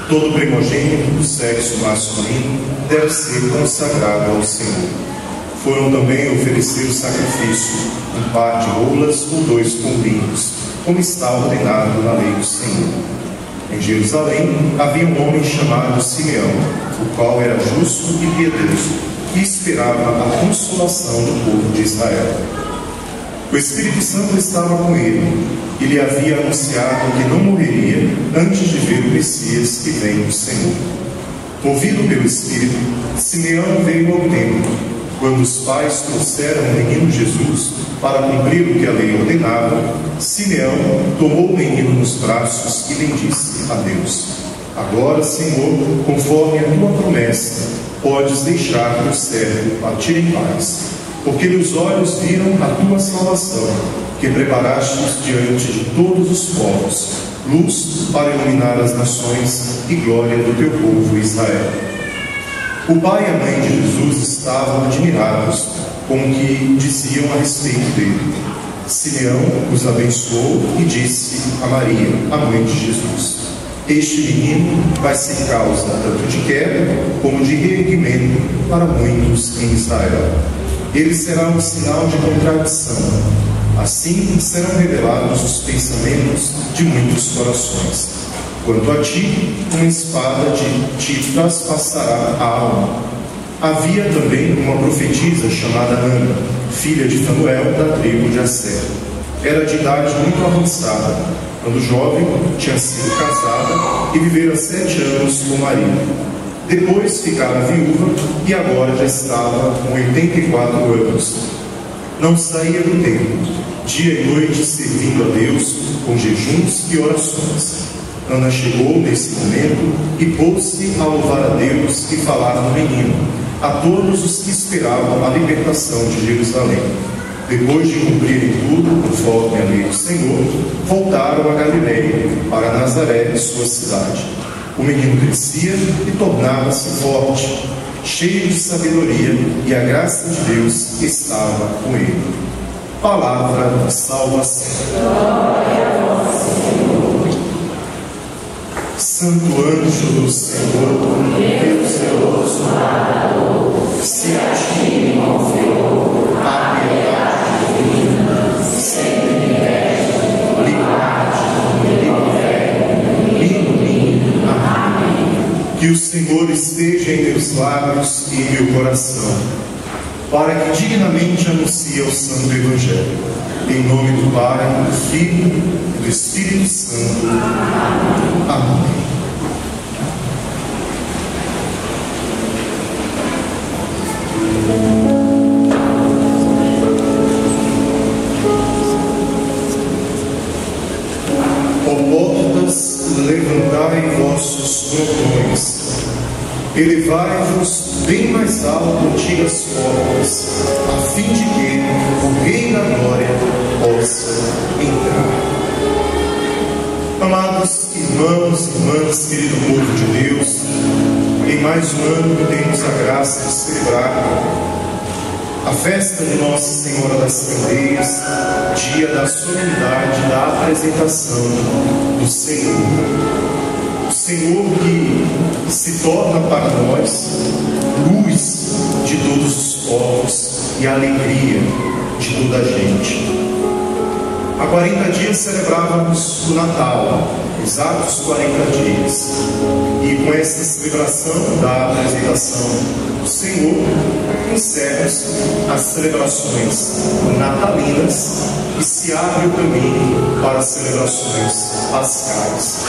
Todo primogênito do sexo masculino deve ser consagrado ao Senhor. Foram também oferecer o sacrifício, um par de rolas ou 2 pombinhos, como está ordenado na lei do Senhor. Em Jerusalém havia um homem chamado Simeão, o qual era justo e piedoso, e esperava a consolação do povo de Israel. O Espírito Santo estava com ele, e lhe havia anunciado que não morreria antes de ver o Messias que vem do Senhor. Movido pelo Espírito, Simeão veio ao templo. Quando os pais trouxeram o menino Jesus para cumprir o que a lei ordenava, Simeão tomou o menino nos braços e bendisse a Deus. Agora, Senhor, conforme a tua promessa, podes deixar teu servo partir em paz, porque meus olhos viram a tua salvação, que preparastes diante de todos os povos, luz para iluminar as nações e glória do teu povo Israel. O pai e a mãe de Jesus estavam admirados com o que diziam a respeito dele. Simeão os abençoou e disse a Maria, a mãe de Jesus: este menino vai ser causa tanto de queda como de reerguimento para muitos em Israel. Ele será um sinal de contradição. Assim serão revelados os pensamentos de muitos corações. Quanto a ti, uma espada te traspassará a alma. Havia também uma profetisa chamada Ana, filha de Fanuel, da tribo de Asser. Era de idade muito avançada. Quando jovem, tinha sido casada e vivera 7 anos com o marido. Depois ficara viúva e agora já estava com 84 anos. Não saía do templo, dia e noite servindo a Deus com jejuns e orações. Ana chegou nesse momento e pôs-se a louvar a Deus e falar no menino, a todos os que esperavam a libertação de Jerusalém. Depois de cumprirem tudo, conforme a lei do Senhor, voltaram a Galileia, para Nazaré, sua cidade. O menino crescia e tornava-se forte, cheio de sabedoria, e a graça de Deus estava com ele. Palavra da salvação. Glória a vós, Senhor. Santo anjo do Senhor, Deus zeloso guardador, se a ti me confiou a piedade divina, sempre me pede, me guarde, me governe, me ilumine. Amém. Que o Senhor esteja em meus lábios e em meu coração, para que dignamente anuncie o Santo Evangelho. Em nome do Pai, do Filho e do Espírito Santo. Amém. Ó portas, levantai vossos frontões, elevai-vos bem mais alto antigas portas, a fim de que o Rei da Glória possa entrar. Amados irmãos e irmãs, querido povo de Deus, em mais um ano temos a graça de celebrar a festa de Nossa Senhora das Candeias, dia da solenidade da apresentação do Senhor. O Senhor que se torna para nós luz de todos os povos e alegria de toda a gente. Há 40 dias celebrávamos o Natal, exatos 40 dias. E com esta celebração da apresentação do Senhor, encerramos as celebrações natalinas e se abre o caminho para as celebrações pascais.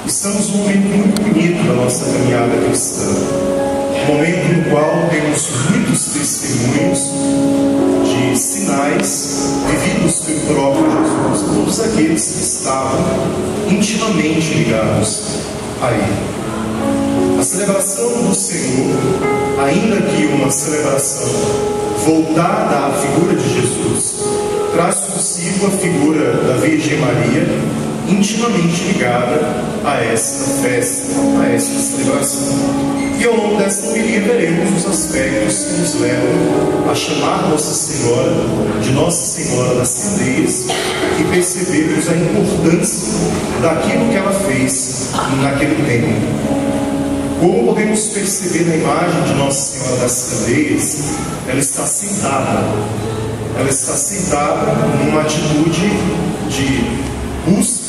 Estamos num momento muito bonito da nossa caminhada cristã, um momento no qual temos muitos testemunhos de sinais vividos pelo próprio Jesus, todos aqueles que estavam intimamente ligados a Ele. A celebração do Senhor, ainda que uma celebração voltada à figura de Jesus, traz consigo a figura da Virgem Maria, intimamente ligada a esta festa, a esta celebração. E ao longo desta homilia veremos os aspectos que nos levam a chamar Nossa Senhora de Nossa Senhora das Candeias e percebermos a importância daquilo que ela fez naquele tempo. Como podemos perceber na imagem de Nossa Senhora das Candeias, ela está sentada. Ela está sentada numa atitude de busca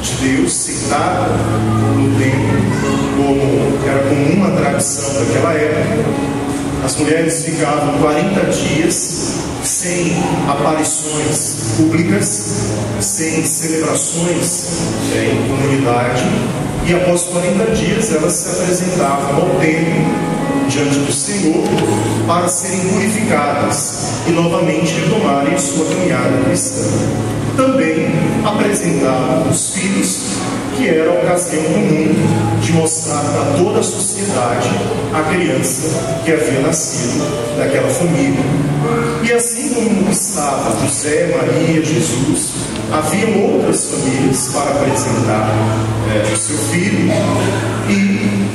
de Deus, sentada no templo, como era comum a tradição daquela época. As mulheres ficavam 40 dias sem aparições públicas, sem celebrações em comunidade, e após 40 dias elas se apresentavam ao templo diante do Senhor para serem purificadas e novamente retomarem sua caminhada cristã. Também apresentavam os filhos, que era a ocasião comum de mostrar para toda a sociedade a criança que havia nascido daquela família. E assim como estava José, Maria, Jesus, haviam outras famílias para apresentar o seu filho, e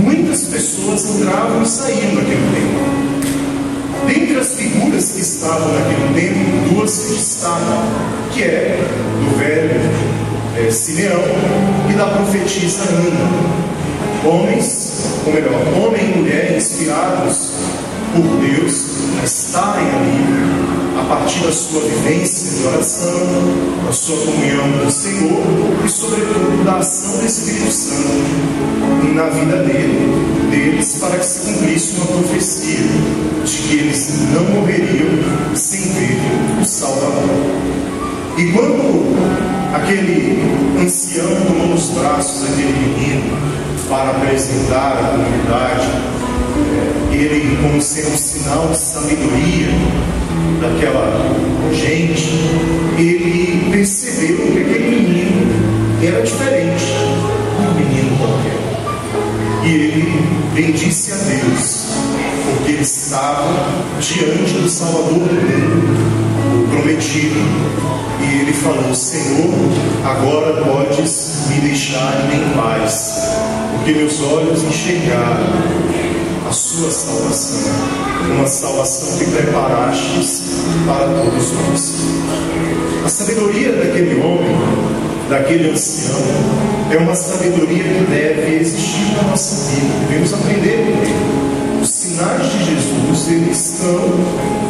muitas pessoas entravam e saíam daquele templo. Dentre as figuras que estavam naquele templo, duas se destacam, que é do velho Simeão e da profetisa Ana. Homem e mulher inspirados por Deus a estarem ali a partir da sua vivência de oração, da sua comunhão com o Senhor e sobretudo da ação do Espírito Santo na vida deles, para que se cumprisse uma profecia de que eles não morreriam sem ver o Salvador. E quando aquele ancião tomou nos braços aquele menino para apresentar à comunidade, ele, como sendo um sinal de sabedoria daquela gente, ele percebeu que aquele menino era diferente de um menino qualquer. E ele bendisse a Deus, porque ele estava diante do Salvador do mundo, o prometido. E ele falou: Senhor, agora podes me deixar em paz, porque meus olhos enxergaram a sua salvação, uma salvação que preparastes para todos nós. A sabedoria daquele homem, daquele ancião, é uma sabedoria que deve existir na nossa vida. Devemos aprender com ele. Os sinais de Jesus, eles estão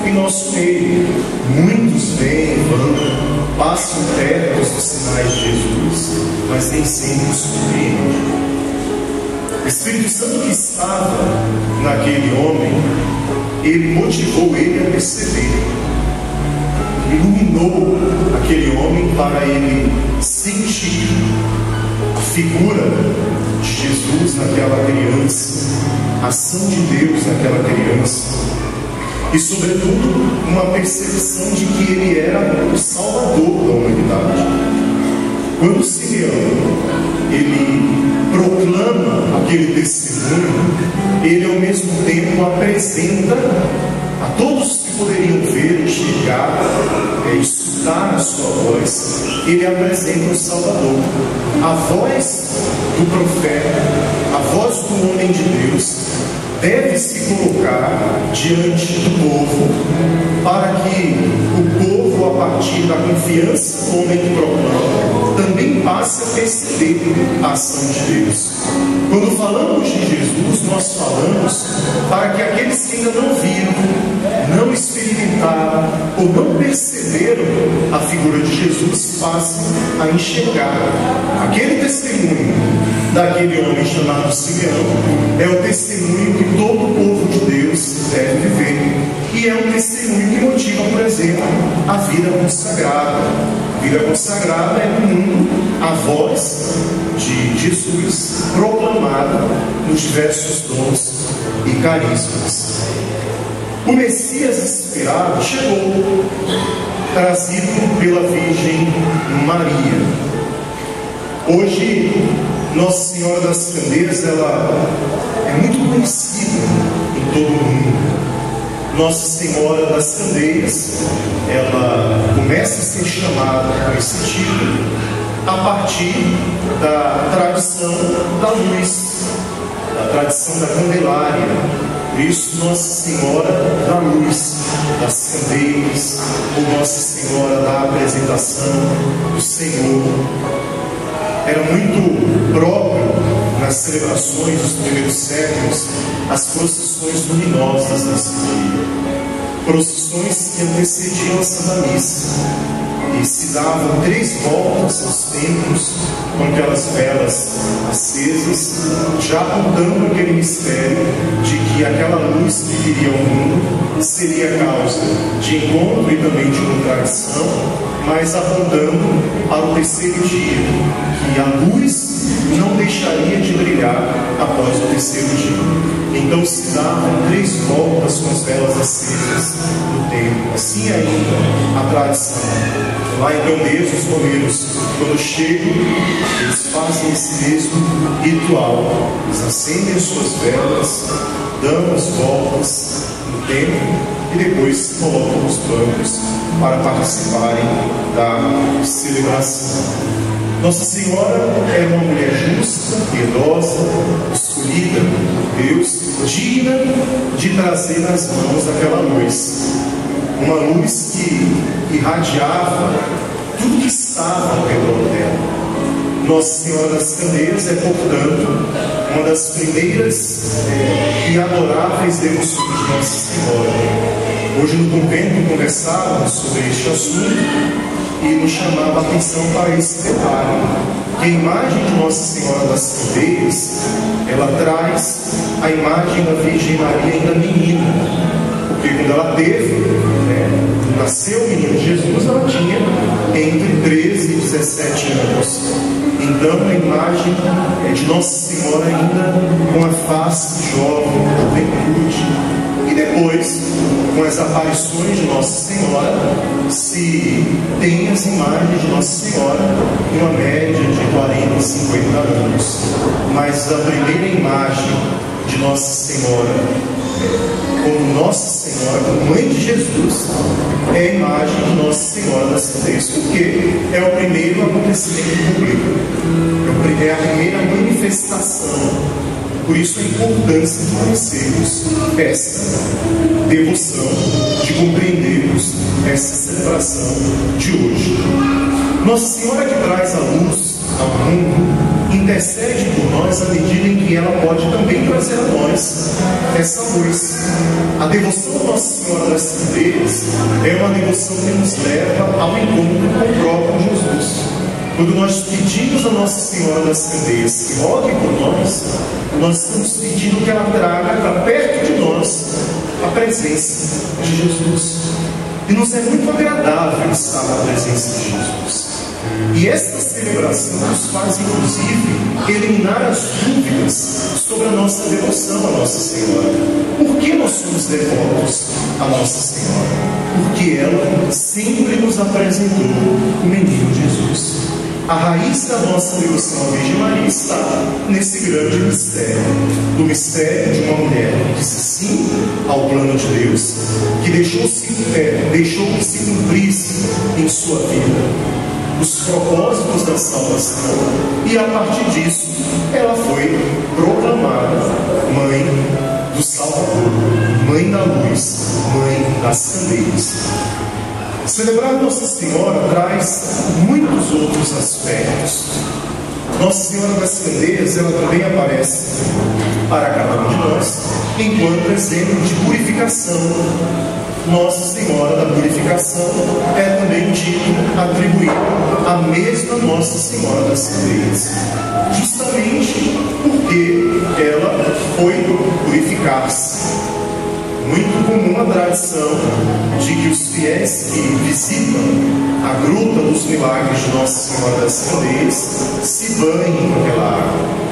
em nosso meio. Muitos vêm, vão, passam perto dos sinais de Jesus, mas nem sempre os compreendem. O Espírito Santo que estava naquele homem, ele motivou ele a perceber, iluminou aquele homem para ele sentir a figura de Jesus naquela criança, a ação de Deus naquela criança, e sobretudo uma percepção de que ele era o Salvador da humanidade. Quando Simeão ele proclama aquele testemunho, ele ao mesmo tempo apresenta a todos que poderiam ver, enxergar, escutar a sua voz, ele apresenta o Salvador. A voz do profeta, a voz do homem de Deus, deve se colocar diante do povo, para que o povo, a partir da confiança do homem que proclama, também passe a perceber a ação de Deus. Quando falamos de Jesus, nós falamos para que aqueles que ainda não viram, não experimentaram ou não perceberam a figura de Jesus passem a enxergar. Aquele testemunho daquele homem chamado Simeão é o testemunho que todo o povo de Deus deve viver, e é um testemunho que motiva, por exemplo, a vida consagrada. A vida consagrada é comum a voz de Jesus proclamada nos diversos dons e carismas. O Messias esperado chegou, trazido pela Virgem Maria. Hoje, Nossa Senhora das Candeias, ela é muito conhecida em todo o mundo. Nossa Senhora das Candeias, ela começa a ser chamada com esse título a partir da tradição da luz, da tradição da Candelária. Por isso, Nossa Senhora da Luz, das Candeias, ou Nossa Senhora da Apresentação do Senhor. Era muito próprio nas celebrações dos primeiros séculos as procissões luminosas desse dia, procissões que antecediam a Santa Missa, e se davam 3 voltas aos templos com aquelas velas acesas, já apontando aquele mistério de que aquela luz que viria ao mundo seria causa de encontro e também de contradição, mas apontando para o terceiro dia, que a luz não deixaria de brilhar após o terceiro dia. Então se davam 3 voltas com as velas acesas no templo. Assim ainda a tradição. Lá em Candeias, os romeiros, quando chegam, eles fazem esse mesmo ritual. Eles acendem as suas velas, dão as voltas no templo e depois se colocam nos bancos para participarem da celebração. Nossa Senhora era uma mulher justa, piedosa, escolhida por Deus, digna de trazer nas mãos aquela luz. Uma luz que irradiava tudo que estava ao redor dela. Nossa Senhora das Candeias é, portanto, uma das primeiras e adoráveis devoções de Nossa Senhora. Hoje no convento conversávamos sobre este assunto e nos chamava a atenção para esse detalhe, que a imagem de Nossa Senhora das Candeias, ela traz a imagem da Virgem Maria ainda menina, porque quando ela teve, nasceu o menino Jesus, ela tinha entre 13 e 17 anos. Então a imagem é de Nossa Senhora ainda com a face jovem, juventude. E depois, com as aparições de Nossa Senhora, se tem as imagens de Nossa Senhora em uma média de 40, 50 anos. Mas a primeira imagem de Nossa Senhora, como Nossa Senhora, como Mãe de Jesus, é a imagem de Nossa Senhora das Candeias, porque é o primeiro acontecimento público, é a primeira manifestação. Por isso a importância de conhecermos esta devoção, de compreendermos essa celebração de hoje. Nossa Senhora que traz a luz ao mundo, intercede por nós à medida em que ela pode também trazer a nós essa luz. A devoção a Nossa Senhora das Candeias é uma devoção que nos leva ao encontro com o próprio Jesus. Quando nós pedimos a Nossa Senhora das Candeias que rogue por nós estamos pedindo que ela traga para perto de nós a presença de Jesus. E nos é muito agradável estar na presença de Jesus. E esta celebração nos faz, inclusive, eliminar as dúvidas sobre a nossa devoção a Nossa Senhora. Por que nós somos devotos a Nossa Senhora? Porque ela sempre nos apresentou o menino Jesus. A raiz da nossa devoção à Virgem Maria está nesse grande mistério, do mistério de uma mulher que disse sim ao plano de Deus, que deixou que se cumprisse em sua vida os propósitos da salvação, e a partir disso ela foi proclamada Mãe do Salvador, Mãe da Luz, Mãe das Candeias. Celebrar Nossa Senhora traz muitos outros aspectos. Nossa Senhora das Candeias, ela também aparece para cada um de nós enquanto exemplo de purificação. Nossa Senhora da Purificação é também dito atribuído à mesma Nossa Senhora das Candeias, justamente porque ela foi purificar-se. Muito comum a tradição de que os fiéis que visitam a Gruta dos Milagres de Nossa Senhora das Candeias se banhem com aquela água.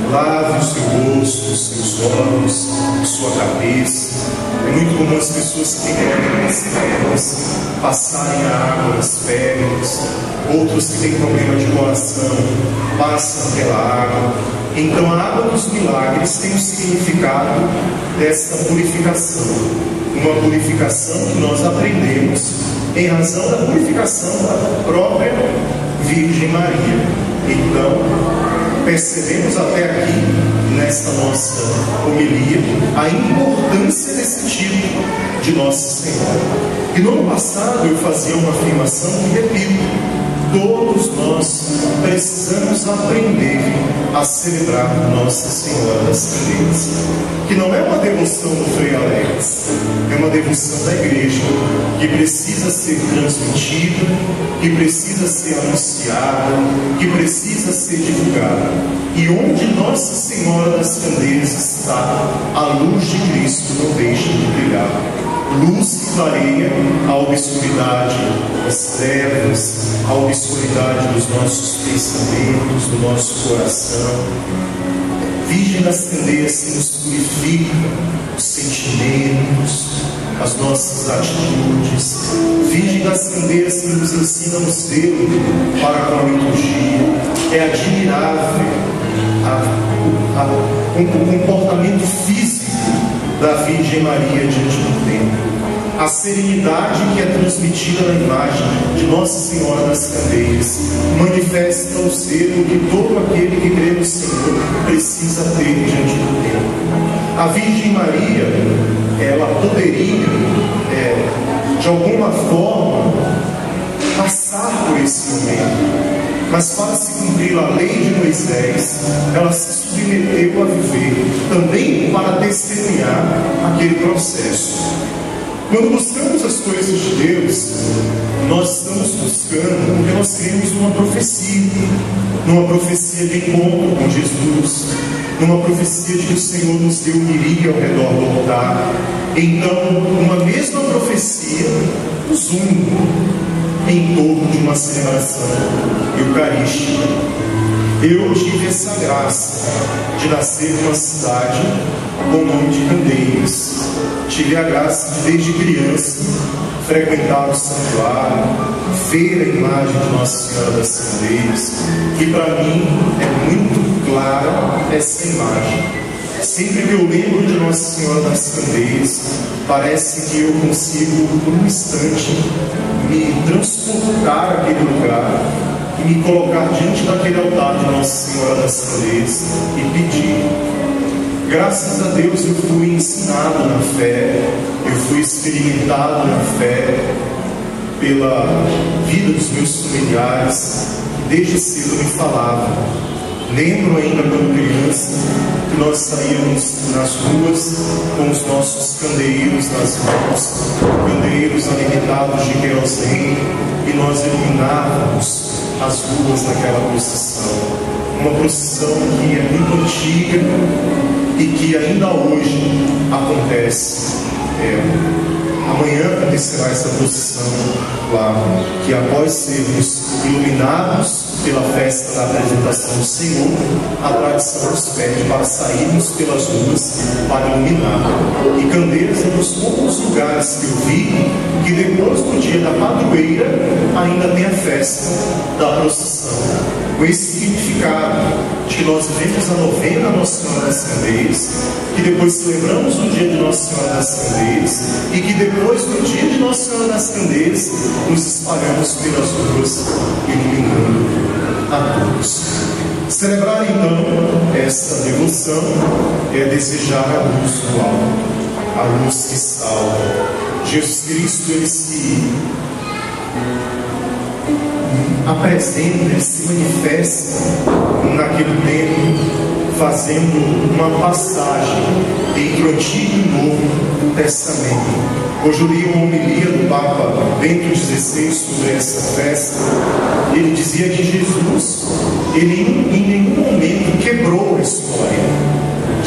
Lave o seu rosto, os seus olhos, a sua cabeça. É muito comum as pessoas que têm problemas nas pernas passarem a água nas pernas. Outros que têm problema de coração passam pela água. Então a água dos milagres tem o significado desta purificação. Uma purificação que nós aprendemos em razão da purificação da própria Virgem Maria. Então, percebemos até aqui, nesta nossa homilia, a importância desse título de Nossa Senhora. E no ano passado eu fazia uma afirmação que repito: todos nós precisamos aprender a celebrar Nossa Senhora das Candeias, que não é uma devoção do Frei Alex, é uma devoção da Igreja, que precisa ser transmitida, que precisa ser anunciada, que precisa ser divulgada. E onde Nossa Senhora das Candeias está, a luz de Cristo não deixa de brilhar. Luz que clareia a obscuridade das trevas, a obscuridade dos nossos pensamentos, do nosso coração. Virgem das Candeias que nos purifica os sentimentos, as nossas atitudes. Virgem das Candeias que nos ensina o zelo para com a liturgia. É admirável o comportamento físico da Virgem Maria diante do templo. A serenidade que é transmitida na imagem de Nossa Senhora das Candeias manifesta o zelo que todo aquele que crê no Senhor precisa ter diante do templo. A Virgem Maria, ela poderia, de alguma forma, passar por esse momento, mas para se cumprir a lei de Moisés, ela se submeteu a viver também para testemunhar aquele processo. Quando buscamos as coisas de Deus, nós estamos buscando porque nós cremos numa profecia de encontro com Jesus, numa profecia de que o Senhor nos deu um irigue ao redor do altar. Então, uma mesma profecia nos une em torno de uma celebração eucarística. Eu tive essa graça de nascer numa cidade com o nome de Candeias. Tive a graça de, desde criança, frequentar o santuário, ver a imagem de Nossa Senhora das Candeias, e para mim é muito clara essa imagem. Sempre que eu lembro de Nossa Senhora das Candeias, parece que eu consigo, por um instante, me transportar àquele lugar e me colocar diante daquele altar de Nossa Senhora das Candeias e pedir. Graças a Deus eu fui ensinado na fé, eu fui experimentado na fé pela vida dos meus familiares, que desde cedo me falavam. Lembro ainda quando criança que nós saíamos nas ruas com os nossos candeeiros nas mãos, candeeiros alimentados de querosene, e nós iluminávamos as ruas naquela procissão. Uma procissão que é muito antiga e que ainda hoje acontece. Amanhã acontecerá essa procissão lá, que após sermos iluminados pela festa da apresentação do Senhor, a tradição nos pede para sairmos pelas ruas para iluminar. E Candeias é um dos poucos lugares que eu vi que depois do dia da padroeira ainda tem a festa da procissão, com esse significado de que nós vivemos a novena Nossa Senhora das Candeias, que depois celebramos o dia de Nossa Senhora das Candeias, e que depois do dia de Nossa Senhora das Candeias nos espalhamos pelas ruas iluminando a todos. Celebrar então esta devoção é desejar a luz do alto, a luz que salva. Jesus Cristo, ele se apresenta, ele se manifesta naquele tempo, fazendo uma passagem entre o Antigo e o Novo Testamento. Hoje eu li uma homilia do Papa Bento XVI sobre essa festa. Ele dizia que Jesus, ele em nenhum momento quebrou a história.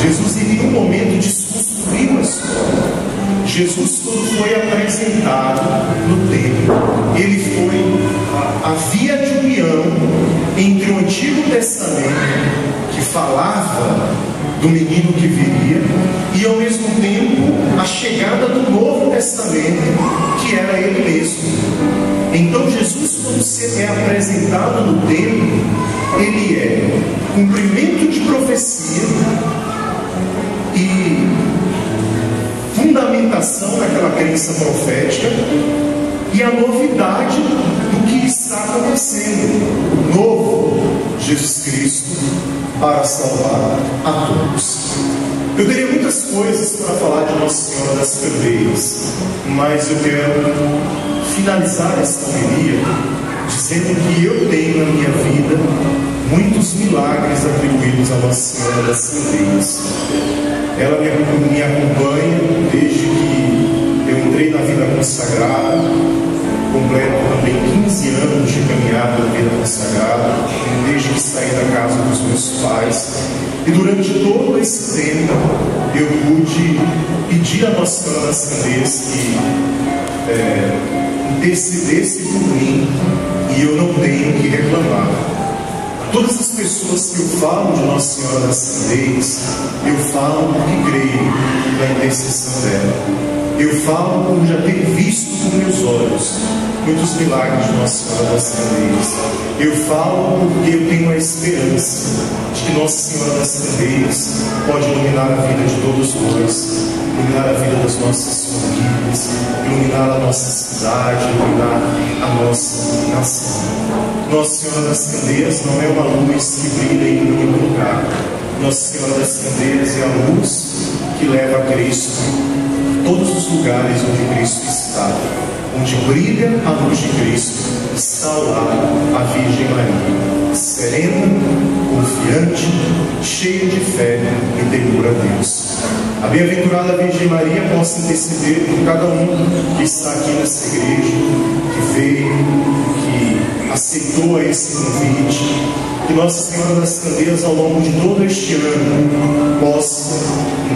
Jesus em nenhum momento desconstruiu a história. Jesus, quando foi apresentado no templo, ele foi a via de união entre o Antigo Testamento, que falava do menino que viria, e ao mesmo tempo a chegada do Novo Testamento, que era ele mesmo. Então Jesus, quando se é apresentado no templo, ele é cumprimento de profecia e fundamentação naquela crença profética, e a novidade do que está acontecendo. Jesus Cristo para salvar a todos. Eu teria muitas coisas para falar de Nossa Senhora das Candeias, mas eu quero finalizar esta homilia dizendo que eu tenho na minha vida muitos milagres atribuídos a Nossa Senhora das Candeias. Ela me acompanha desde que eu entrei na vida consagrada, completo também 15 anos de caminhada na vida consagrada, desde que saí da casa dos meus pais. E durante todo esse tempo eu pude pedir a Nossa Senhora das Candeias que intercedesse por mim, e eu não tenho que reclamar. Todas as pessoas que eu falo de Nossa Senhora das Candeias, eu falo porque creio na intercessão dela. Eu falo por já ter visto com meus olhos muitos milagres de Nossa Senhora das Candeias. Eu falo porque eu tenho a esperança de que Nossa Senhora das Candeias pode iluminar a vida de todos nós, iluminar a vida das nossas famílias, iluminar a nossa cidade, iluminar a nossa nação. Nossa Senhora das Candeias não é uma luz que brilha em nenhum lugar. Nossa Senhora das Candeias é a luz que leva a Cristo a todos os lugares onde Cristo está. Onde brilha a luz de Cristo, está lá a Virgem Maria, serena, confiante, cheia de fé e temor a Deus. A bem-aventurada Virgem Maria possa interceder por cada um que está aqui nessa igreja, que veio, que aceitou esse convite. Que Nossa Senhora das Candeias, ao longo de todo este ano, possa,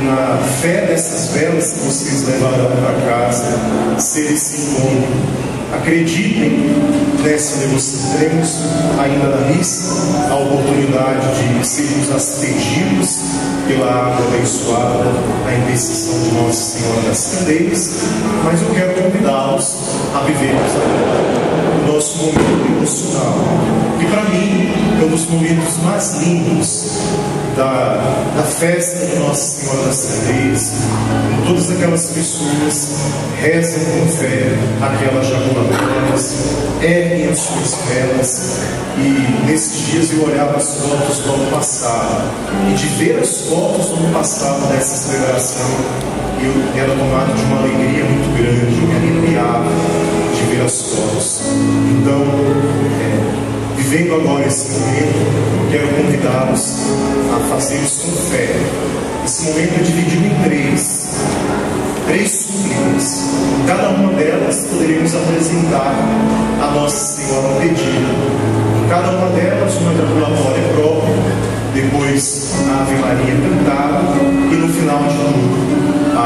na fé dessas velas que vocês levarão para casa, ser esse encontro. Acreditem nessa devoção. Teremos ainda na missa a oportunidade de sermos aspergidos pela água abençoada, a intercessão de Nossa Senhora das Candeias, mas eu quero convidá-los a vivermos o nosso momento devocional, que para mim é um dos momentos mais lindos da festa de Nossa Senhora das Candeias. Todas aquelas pessoas rezam com fé aquelas jaculatórias, erguem as suas velas, e nesses dias eu olhava as fotos do ano passado, e de ver as fotos do ano passado dessa celebração, eu era tomado de uma alegria muito grande, eu me arrepiava de ver as fotos. Então, vivendo agora esse momento, quero convidá-los a fazer isso com fé. Esse momento é dividido em três súplicas. Cada uma delas poderemos apresentar a Nossa Senhora um pedido. Cada uma delas uma ejaculatória própria, depois a Ave Maria cantada e no final de tudo a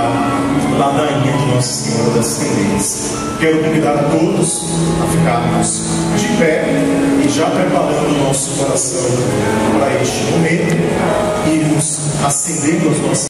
ladainha de Nossa Senhora das Candeias. Quero convidar a todos a ficarmos de pé e já preparando o nosso coração para este momento, irmos acendendo as nossas